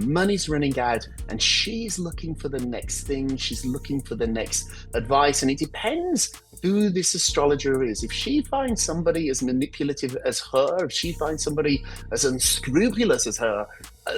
money's running out, and she's looking for the next thing. She's looking for the next advice, and it depends who this astrologer is. If she finds somebody as manipulative as her, if she finds somebody as unscrupulous as her,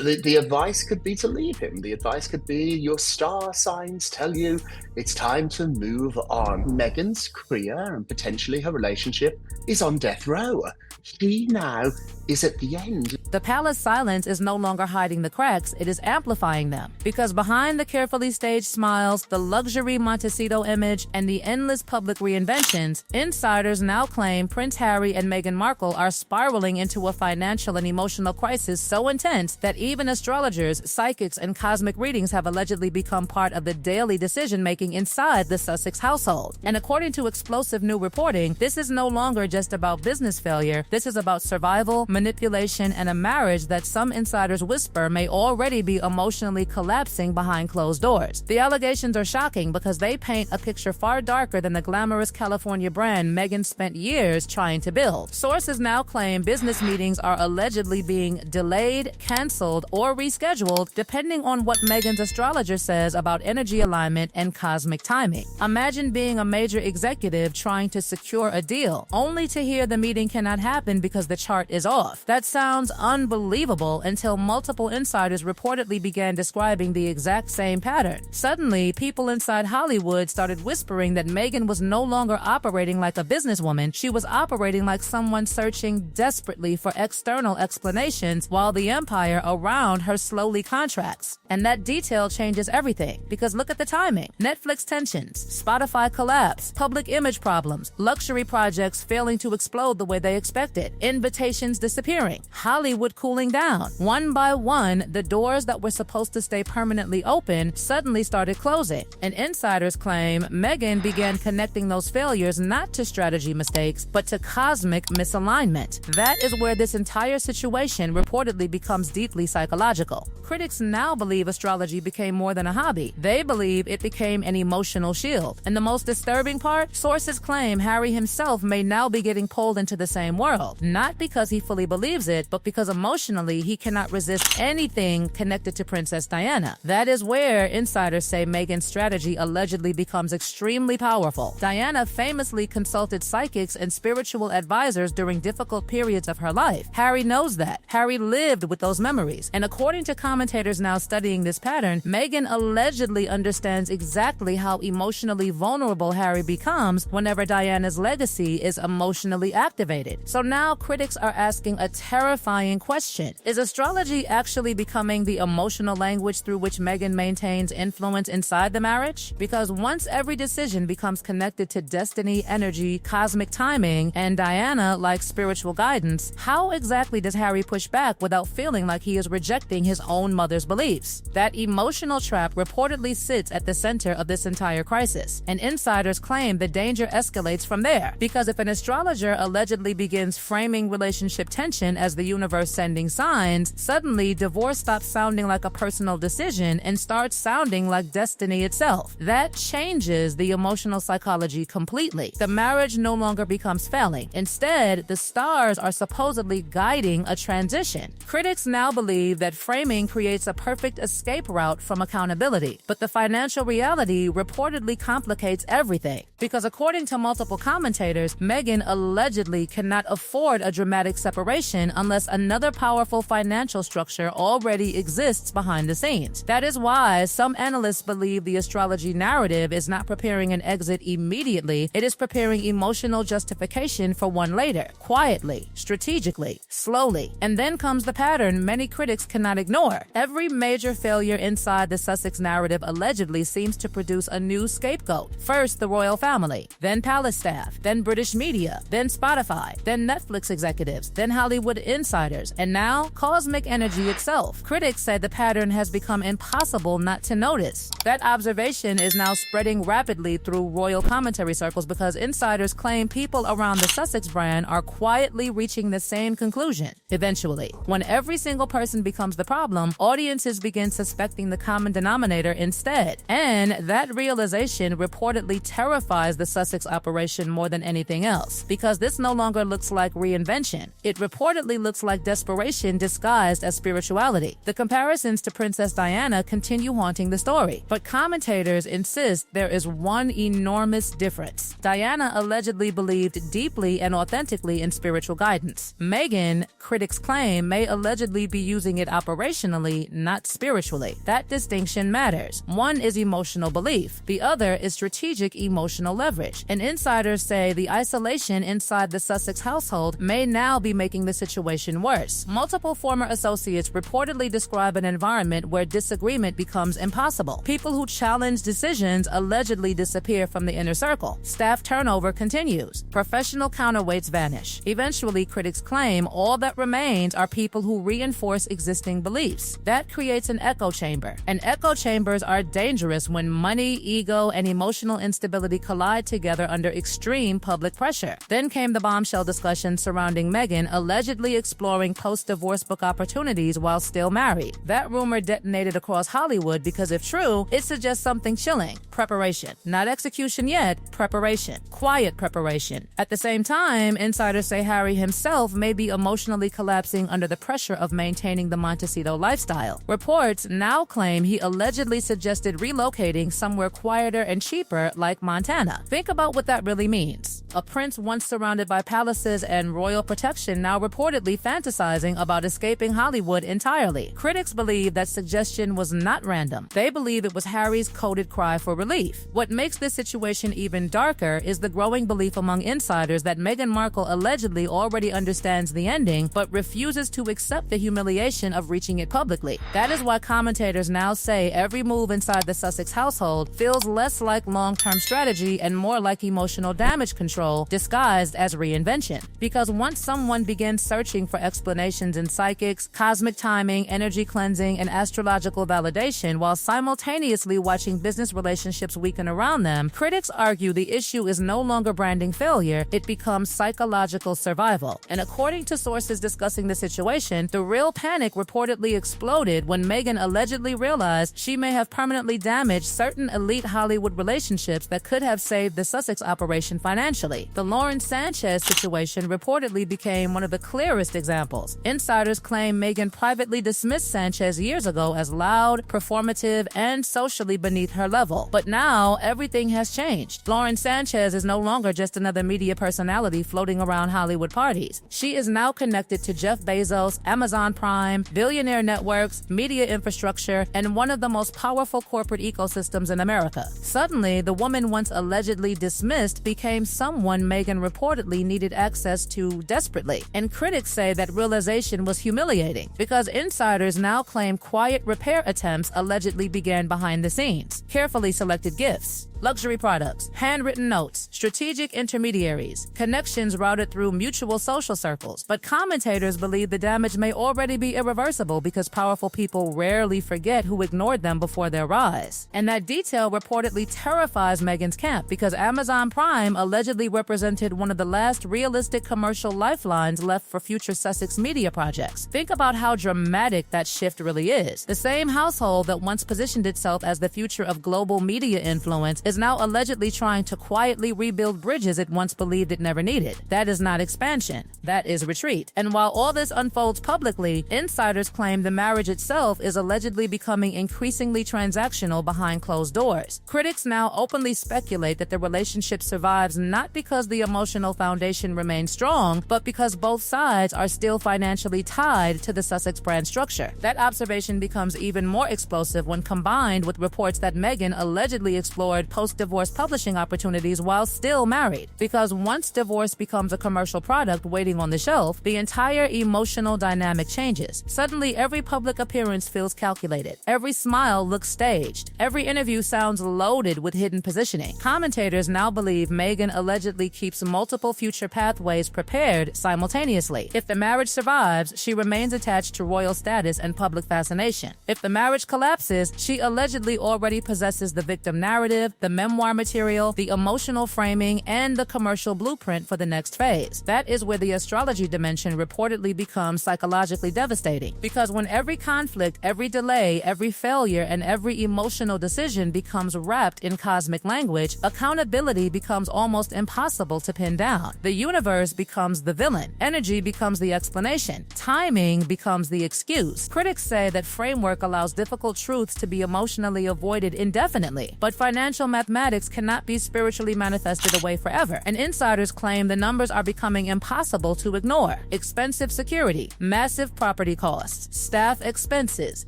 the advice could be to leave him. The advice could be your star signs tell you it's time to move on. Meghan's career and potentially her relationship is on death row. She now is at the end. The palace silence is no longer hiding the cracks, it is amplifying them. Because behind the carefully staged smiles, the luxury Montecito image, and the endless public reinventions, insiders now claim Prince Harry and Meghan Markle are spiraling into a financial and emotional crisis so intense that even astrologers, psychics, and cosmic readings have allegedly become part of the daily decision-making inside the Sussex household. And according to explosive new reporting, this is no longer just about business failure. This is about survival, manipulation, and a marriage that some insiders whisper may already be emotionally collapsing behind closed doors. The allegations are shocking because they paint a picture far darker than the glamorous California brand Meghan spent years trying to build. Sources now claim business meetings are allegedly being delayed, canceled, or rescheduled depending on what Meghan's astrologer says about energy alignment and cosmic timing. Imagine being a major executive trying to secure a deal, only to hear the meeting cannot happen because the chart is off. That sounds unbelievable until multiple insiders reportedly began describing the exact same pattern. Suddenly, people inside Hollywood started whispering that Meghan was no longer operating like a businesswoman. She was operating like someone searching desperately for external explanations while the empire around her slowly contracts. And that detail changes everything, because look at the timing. Netflix tensions, Spotify collapse, public image problems, luxury projects failing to explode the way they expected, invitations disappearing, Hollywood cooling down. One by one, the doors that were supposed to stay permanently open suddenly started closing. And insiders claim Meghan began connecting those failures not to strategy mistakes, but to cosmic misalignment. That is where this entire situation reportedly becomes deeply psychological. Critics now believe astrology became more than a hobby. They believe it became an emotional shield. And the most disturbing part, sources claim Harry himself may now be getting pulled into the same world, not because he fully believes it, but because emotionally he cannot resist anything connected to Princess Diana. That is where insiders say Meghan's strategy allegedly becomes extremely powerful. Diana famously consulted psychics and spiritual advisors during difficult periods of her life. Harry knows that. Harry lived with those memories. And according to commentators now studying this pattern, Meghan allegedly understands exactly how emotionally vulnerable Harry becomes whenever Diana's legacy is emotionally activated. So now critics are asking a terrifying question. Is astrology actually becoming the emotional language through which Meghan maintains influence inside the marriage? Because once every decision becomes connected to destiny, energy, cosmic timing, and Diana like spiritual guidance, how exactly does Harry push back without feeling like he is rejecting his own mother's beliefs? That emotional trap reportedly sits at the center of this entire crisis, and insiders claim the danger escalates from there. Because if an astrologer allegedly begins framing relationship tension as the universe sending signs, suddenly divorce stops sounding like a personal decision and starts sounding like destiny itself. That changes the emotional psychology completely. The marriage no longer becomes failing. Instead, the stars are supposedly guiding a transition. Critics now believe that framing creates a perfect escape route from accountability, but the financial reality reportedly complicates everything. Because according to multiple commentators, Meghan allegedly cannot afford a dramatic separation unless another powerful financial structure already exists behind the scenes. That is why some analysts believe the astrology narrative is not preparing an exit immediately, it is preparing emotional justification for one later, quietly, strategically, slowly. And then comes the pattern many critics cannot ignore. Every major failure inside the Sussex narrative allegedly seems to produce a new scapegoat. First, the royal family, then palace staff, then British media, then Spotify, then Netflix executives, then Hollywood insiders, and now cosmic energy itself. Critics said the pattern has become impossible not to notice. That observation is now spreading rapidly through royal commentary circles because insiders claim people around the Sussex brand are quietly reaching the same conclusion. Eventually, when every single person person becomes the problem, audiences begin suspecting the common denominator instead. And that realization reportedly terrifies the Sussex operation more than anything else, because this no longer looks like reinvention. It reportedly looks like desperation disguised as spirituality. The comparisons to Princess Diana continue haunting the story, but commentators insist there is one enormous difference. Diana allegedly believed deeply and authentically in spiritual guidance. Meghan, critics claim, may allegedly be using it operationally, not spiritually. That distinction matters. One is emotional belief. The other is strategic emotional leverage. And insiders say the isolation inside the Sussex household may now be making the situation worse. Multiple former associates reportedly describe an environment where disagreement becomes impossible. People who challenge decisions allegedly disappear from the inner circle. Staff turnover continues. Professional counterweights vanish. Eventually, critics claim all that remains are people who reinforce existing beliefs. That creates an echo chamber. And echo chambers are dangerous when money, ego, and emotional instability collide together under extreme public pressure. Then came the bombshell discussion surrounding Meghan allegedly exploring post-divorce book opportunities while still married. That rumor detonated across Hollywood because if true, it suggests something chilling. Preparation. Not execution yet, preparation. Quiet preparation. At the same time, insiders say Harry himself may be emotionally collapsing under the pressure of maintaining the Montecito lifestyle. Reports now claim he allegedly suggested relocating somewhere quieter and cheaper like Montana. Think about what that really means. A prince once surrounded by palaces and royal protection now reportedly fantasizing about escaping Hollywood entirely. Critics believe that suggestion was not random. They believe it was Harry's coded cry for relief. What makes this situation even darker is the growing belief among insiders that Meghan Markle allegedly already understands the ending but refuses to accept the humiliation of reaching it publicly. That is why commentators now say every move inside the Sussex household feels less like long-term strategy and more like emotional damage control disguised as reinvention. Because once someone begins searching for explanations in psychics, cosmic timing, energy cleansing, and astrological validation while simultaneously watching business relationships weaken around them, critics argue the issue is no longer branding failure, it becomes psychological survival. And according to sources discussing the situation, the real panic reportedly exploded when Meghan allegedly realized she may have permanently damaged certain elite Hollywood relationships that could have saved the Sussex operation financially. The Lauren Sanchez situation reportedly became one of the clearest examples. Insiders claim Meghan privately dismissed Sanchez years ago as loud, performative, and socially beneath her level. But now, everything has changed. Lauren Sanchez is no longer just another media personality floating around Hollywood parties. She is now connected to Jeff Bezos, Amazon Prime, billionaire networks, media infrastructure, and one of the most powerful corporate ecosystems in America. Suddenly, the woman once allegedly dismissed became someone Meghan reportedly needed access to desperately. And critics say that realization was humiliating because insiders now claim quiet repair attempts allegedly began behind the scenes. Carefully selected gifts, luxury products, handwritten notes, strategic intermediaries, connections routed through mutual social circles. But commentators believe the damage may already be irreversible because powerful people rarely forget who ignored them before their rise. And that detail reportedly terrifies Meghan's camp because Amazon Prime allegedly represented one of the last realistic commercial lifelines left for future Sussex media projects. Think about how dramatic that shift really is. The same household that once positioned itself as the future of global media influence is now allegedly trying to quietly rebuild bridges it once believed it never needed. That is not expansion. That is retreat. And while all this unfolds publicly, insiders claim the marriage itself is allegedly becoming increasingly transactional behind closed doors. Critics now openly speculate that the relationship survives not because the emotional foundation remains strong, but because both sides are still financially tied to the Sussex brand structure. That observation becomes even more explosive when combined with reports that Meghan allegedly explored post-divorce publishing opportunities while still married. Because once divorce becomes a commercial product waiting on the shelf, the entire emotional dynamic changes. Suddenly, every public appearance feels calculated. Every smile looks staged. Every interview sounds loaded with hidden positioning. Commentators now believe Meghan allegedly keeps multiple future pathways prepared simultaneously. If the marriage survives, she remains attached to royal status and public fascination. If the marriage collapses, she allegedly already possesses the victim narrative, the memoir material, the emotional framing, and the commercial blueprint for the next phase. That is where the astrology dimension reportedly becomes psychologically devastating. Because when every conflict, every delay, every failure, and every emotional decision becomes wrapped in cosmic language, accountability becomes almost impossible to pin down. The universe becomes the villain. Energy becomes the explanation. Timing becomes the excuse. Critics say that framework allows difficult truths to be emotionally avoided indefinitely, but financial mathematics cannot be spiritually manifested away forever. And insiders claim the numbers are becoming impossible to ignore. Expensive security, massive property costs, staff expenses,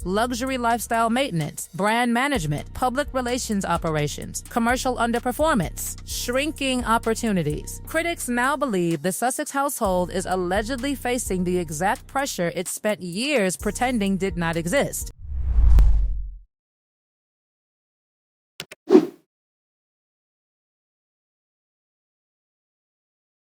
luxury lifestyle maintenance, brand management, public relations operations, commercial underperformance, shrinking opportunities. Critics now believe the Sussex household is allegedly facing the exact pressure it spent years pretending did not exist.